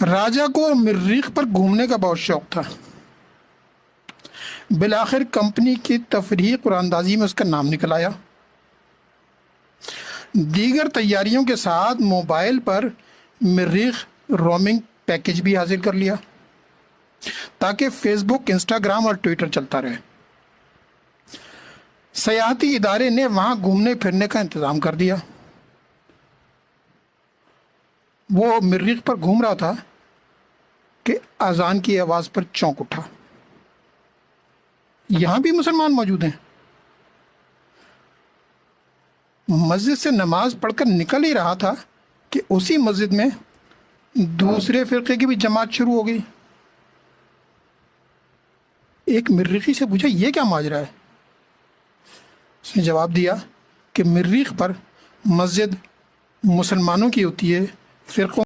راجا کو مریخ پر گھومنے کا بہت شوق تھا۔ بالآخر کمپنی کی تفریحی قراندازی میں اس کا نام نکل آیا۔ دیگر تیاریوں کے ساتھ موبائل پر مریخ رومنگ پیکج بھی حاصل کر لیا تاکہ فیس بک، انسٹاگرام اور ٹویٹر چلتا رہے۔ سیاحتی ادارے نے وہاں گھومنے پھرنے کا انتظام کر دیا۔ وہ مریخ پر گھوم رہا تھا کہ اذان کی آواز پر چونک اٹھا۔ یہاں بھی مسلمان موجود ہیں۔ مسجد سے نماز پڑھ کر نکل ہی رہا تھا کہ اسی مسجد میں دوسرے فرقے کی بھی جماعت شروع ہو گئی۔ ایک مریخی سے پوچھا، یہ کیا ماجرا ہے؟ اس نے جواب دیا کہ مریخ پر مسجد مسلمانوں کی ہوتی ہے، فرقوں